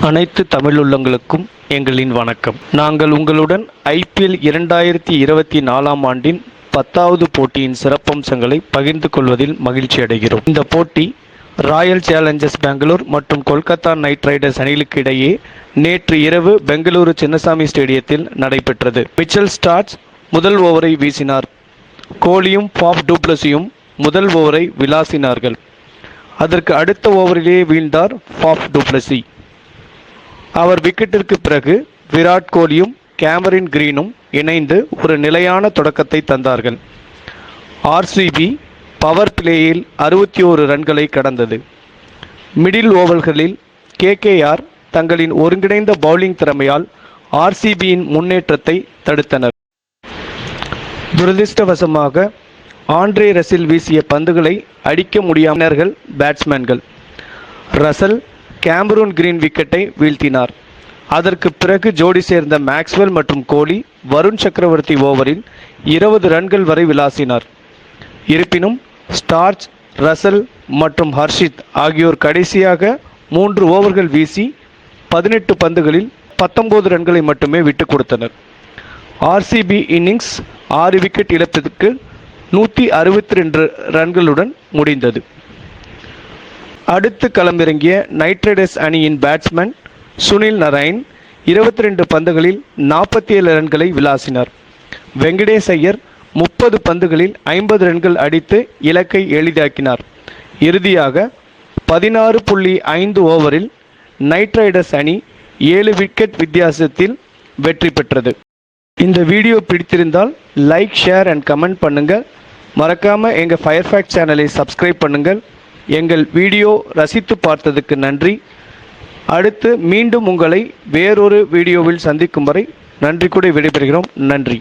அனைத்து தமிழுள்ளங்களுக்கும் எங்களின் வணக்கம். நாங்கள் உங்களுடன் IPL 2024 ஆண்டின் 10வது போட்டியின் சிறப்பம்சங்களை பகிர்ந்து கொள்வதில் மகிழ்ச்சி அடைகிறோம். இந்த போட்டி ராயல் சேலஞ்சர்ஸ் பெங்களூர் மற்றும் கொல்கத்தா நைட் ரைடர்ஸ் அணிகளுக்கு இடையே நேற்று இரவு பெங்களூரு சின்னசாமி ஸ்டேடியத்தில் நடைபெற்றது. மிச்சல் ஸ்டார்க்ஸ் முதல் ஓவரை வீசினார். கோலியும் ஃபாஃப் டு பிளஸியும் முதல் ஓவரை விளாசினார்கள். அதற்கு அடுத்த ஓவரிலேயே வீழ்ந்தார் ஃபாஃப் டு பிளஸி. அவர் விக்கெட்டிற்கு பிறகு விராட் கோலியும் கேமரின் கிரீனும் இணைந்து ஒரு நிலையான தொடக்கத்தை தந்தார்கள். RCB பவர் பிளேயில் 61 ரன்களை கடந்தது. மிடில் ஓவர்களில் KKR தங்களின் ஒருங்கிணைந்த பவுலிங் திறமையால் RCBயின் முன்னேற்றத்தை தடுத்தனர். துரதிர்ஷ்டவசமாக ஆண்ட்ரே ரசில் வீசிய பந்துகளை அடிக்க முடியாமல் பேட்ஸ்மேன்கள். ரசல் கேமரூன் கிரீன் விக்கெட்டை வீழ்த்தினார். அதற்கு பிறகு ஜோடி சேர்ந்த மேக்ஸ்வெல் மற்றும் கோலி வருண் சக்கரவர்த்தி ஓவரில் 20 ரன்கள் வரை விளாசினார். இருப்பினும் ஸ்டார்க்ஸ், ரசல் மற்றும் ஹர்ஷித் ஆகியோர் கடைசியாக 3 ஓவர்கள் வீசி 18 பந்துகளில் 19 ரன்களை மட்டுமே விட்டுக் கொடுத்தனர். RCB இன்னிங்ஸ் 6 விக்கெட் இழப்பிற்கு 162 ரன்களுடன் முடிந்தது. அடுத்து களமிறங்கிய நைட் ரைடர்ஸ் அணியின் பேட்ஸ்மேன் சுனில் நரைன் 22 பந்துகளில் 47 ரன்களை விளாசினார். வெங்கடேஷ் ஐயர் 30 பந்துகளில் 50 ரன்கள் அடித்து இலக்கை எளிதாக்கினார். இறுதியாக 16.5 ஓவரில் நைட் ரைடர்ஸ் அணி 7 விக்கெட் வித்தியாசத்தில் வெற்றி பெற்றது. இந்த வீடியோ பிடித்திருந்தால் லைக், ஷேர் அண்ட் கமெண்ட் பண்ணுங்கள். மறக்காமல் எங்கள் ஃபயர்ஃபேக்ட் சேனலை சப்ஸ்கிரைப் பண்ணுங்கள். எங்கள் வீடியோ ரசித்து பார்த்ததுக்கு நன்றி. அடுத்து மீண்டும் உங்களை வேறொரு வீடியோவில் சந்திக்கும் வரை நன்றி கூறி விடைபெறுகிறோம். நன்றி.